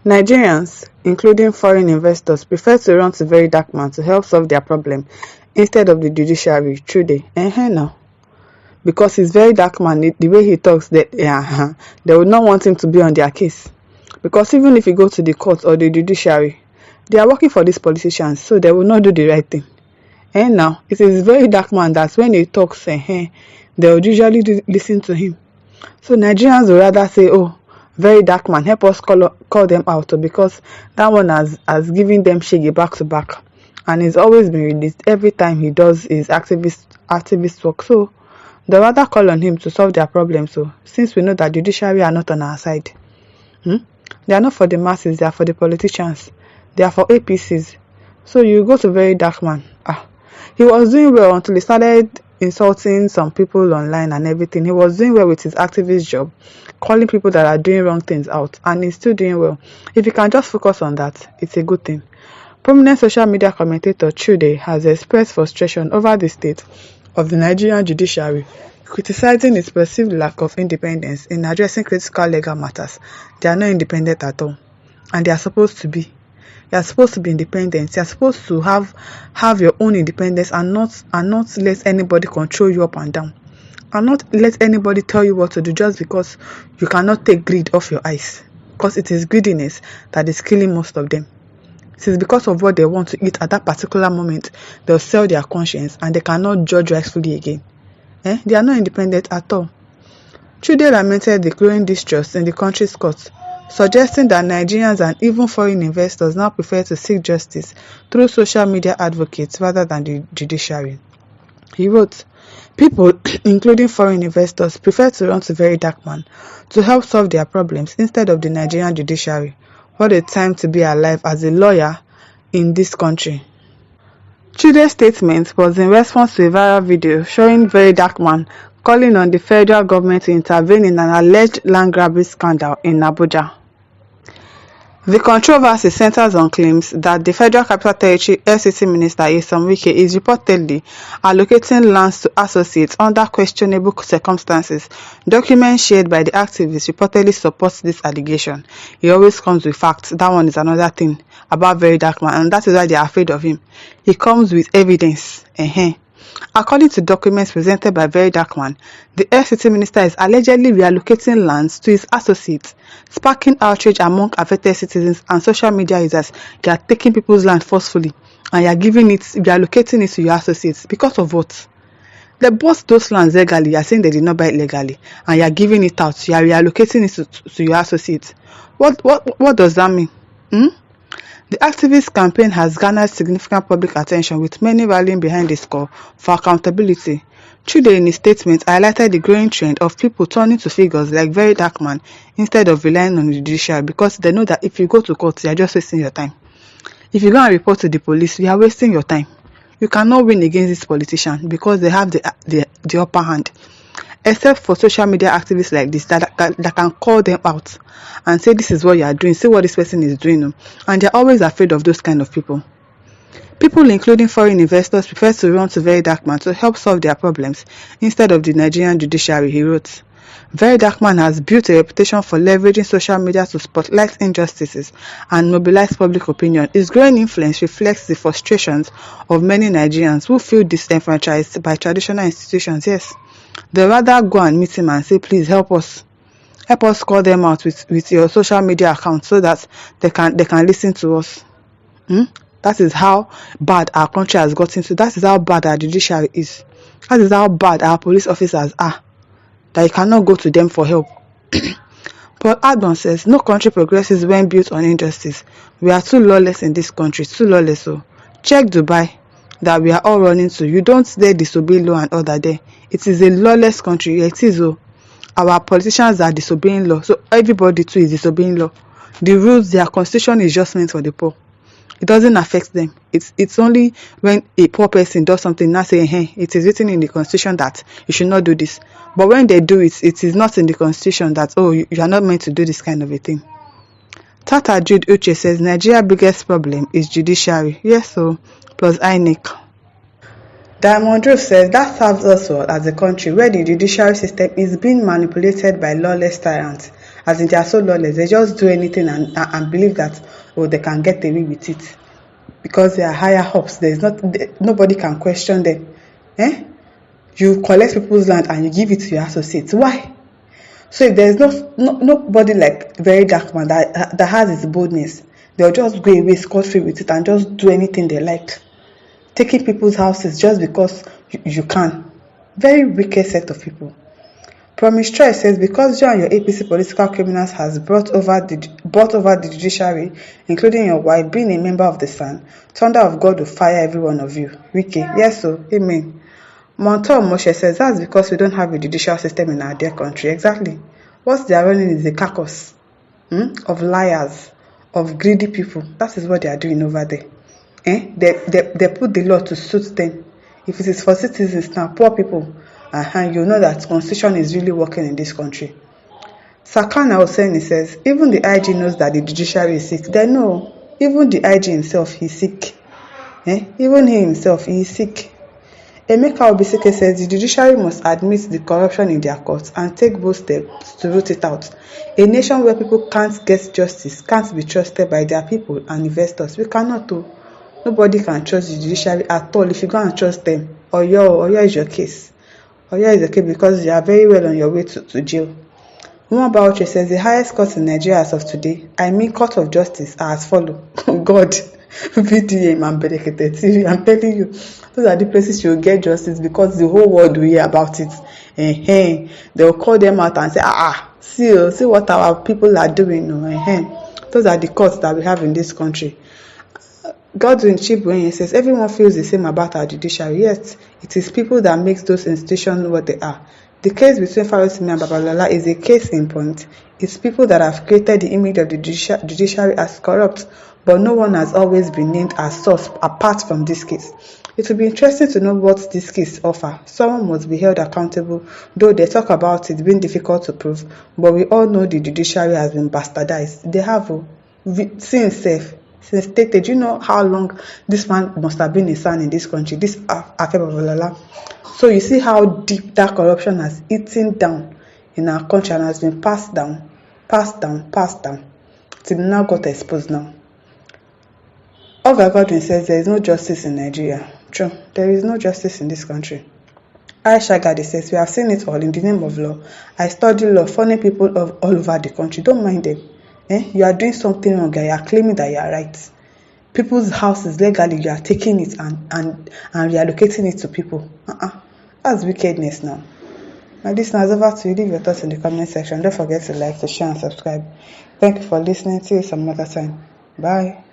Nigerians, including foreign investors, prefer to run to Verydarkman to help solve their problem instead of the judiciary. True dey now, because it's Verydarkman, the way he talks, they would not want him to be on their case, because even if you go to the court or the judiciary, they are working for these politicians, so they will not do the right thing. Now it is Verydarkman that when he talks, they would usually listen to him. So Nigerians would rather say, oh, Verydarkman, help us call them out, because that one has given them shaggy back to back, and he's always been released every time he does his activist work. So they rather call on him to solve their problems. So since we know that judiciary are not on our side, they are not for the masses, they are for the politicians, they are for APCs. So you go to Verydarkman. He was doing well until he started insulting some people online and everything. He was doing well with his activist job, calling people that are doing wrong things out, and he's still doing well. If you can just focus on that, it's a good thing. Prominent social media commentator Chude has expressed frustration over the state of the Nigerian judiciary, criticizing its perceived lack of independence in addressing critical legal matters. They are not independent at all, and they are supposed to be. You are supposed to be independent. You are supposed to have your own independence, and not let anybody control you up and down, and not let anybody tell you what to do just because you cannot take greed off your eyes, because it is greediness that is killing most of them. It is because of what they want to eat at that particular moment. They'll sell their conscience, and they cannot judge rightfully again. They are not independent at all. Chude lamented the growing distrust in the country's courts, suggesting that Nigerians and even foreign investors now prefer to seek justice through social media advocates rather than the judiciary. He wrote, "People, including foreign investors, prefer to run to Verydarkman to help solve their problems instead of the Nigerian judiciary. What a time to be alive as a lawyer in this country." Chude's statement was in response to a viral video showing Verydarkman calling on the federal government to intervene in an alleged land grabbing scandal in Abuja. The controversy centers on claims that the Federal Capital Territory FCT Minister Nyesom Wike is reportedly allocating lands to associates under questionable circumstances. Documents shared by the activist reportedly support this allegation. He always comes with facts. That one is another thing about Verydarkman, and that is why they are afraid of him. He comes with evidence. According to documents presented by Verydarkman, the FCT minister is allegedly reallocating lands to his associates, sparking outrage among affected citizens and social media users. They are taking people's land forcefully, and you are allocating it to your associates. Because of what? They bought those lands legally. You are saying they did not buy it legally, and you are giving it out. You are reallocating it to your associates. What does that mean? The activist campaign has garnered significant public attention, with many rallying behind this call for accountability. Chude, in his statement, highlighted the growing trend of people turning to figures like Verydarkman instead of relying on the judiciary, because they know that if you go to court, you are just wasting your time. If you go and report to the police, you are wasting your time. You cannot win against this politician because they have the upper hand. Except for social media activists like this that can call them out and say, this is what you are doing, see what this person is doing, and they're always afraid of those kind of people. People, including foreign investors, prefer to run to Verydarkman to help solve their problems instead of the Nigerian judiciary, he wrote. Verydarkman has built a reputation for leveraging social media to spotlight injustices and mobilize public opinion. His growing influence reflects the frustrations of many Nigerians who feel disenfranchised by traditional institutions. Yes, they rather go and meet him and say, please help us call them out with your social media account so that they can listen to us. That is how bad our country has gotten to. That is how bad our judiciary is. That is how bad our police officers are, that you cannot go to them for help. But Adon says, no country progresses when built on injustice. We are too lawless in this country, too lawless. So check Dubai that we are all running to. You don't dare disobey law and order there. It is a lawless country. It is. Our politicians are disobeying law, so everybody too is disobeying law. The rules, their constitution is just meant for the poor. It doesn't affect them. It's only when a poor person does something, now saying, hey, it is written in the constitution that you should not do this. But when they do it, it is not in the constitution that, oh, you are not meant to do this kind of a thing. Tata Jude Uche says Nigeria's biggest problem is judiciary. Yes, so plus INEC. Diamond Roof says that serves us well as a country where the judiciary system is being manipulated by lawless tyrants. As in, they are so lawless. They just do anything and believe that, oh, they can get away with it because they are higher ups. Nobody can question them. You collect people's land and you give it to your associates. Why? So if there's nobody like Verydarkman that has his boldness, they'll just go away scot-free with it and just do anything they like, taking people's houses just because you can. Very wicked set of people. Promise Choice says, because you and your APC political criminals has brought over the judiciary, including your wife, being a member of the SAN, thunder of God will fire every one of you. Wiki, yes, so amen. Montel Moshe says, that's because we don't have a judicial system in our dear country. Exactly. What they are running is a carcass of liars, of greedy people. That is what they are doing over there. They put the law to suit them. If it is for citizens now, poor people, you know that constitution is really working in this country. Sakana Hosseini says, even the IG knows that the judiciary is sick. They know. Even the IG himself, he's sick. Even he himself, he is sick. Emeka Obiseke says the judiciary must admit the corruption in their courts and take both steps to root it out. A nation where people can't get justice can't be trusted by their people and investors. We cannot do. Nobody can trust the judiciary at all. If you go and trust them, Oyo is your case. Oyo is the case because you are very well on your way to jail. Uma Bauchi says the highest court in Nigeria as of today, court of justice, are as follow. God, VDM and Bedekete TV, I'm telling you, those are the places you will get justice because the whole world will hear about it. They will call them out and say, see what our people are doing. Those are the courts that we have in this country. Godwin Chibwenye says, everyone feels the same about our judiciary, yet it is people that makes those institutions what they are. The case between Farosimi and Babalola is a case in point. It's people that have created the image of the judiciary as corrupt, but no one has always been named as source apart from this case. It will be interesting to know what this case offers. Someone must be held accountable, though they talk about it being difficult to prove, but we all know the judiciary has been bastardized. They have, since stated, you know how long this man must have been a son in this country, this Afe Babalola. So you see how deep that corruption has eaten down in our country and has been passed down, till now got exposed now. Oga Godwin says there is no justice in Nigeria. True, there is no justice in this country. Aisha Gadi says, we have seen it all in the name of law. I study law, funny people all over the country. Don't mind them. You are doing something wrong, you are claiming that you are right. People's houses legally, you are taking it and reallocating it to people. That's wickedness now. Now this now is over to you. Leave your thoughts in the comment section. Don't forget to like, to share and subscribe. Thank you for listening. See you some other time. Bye.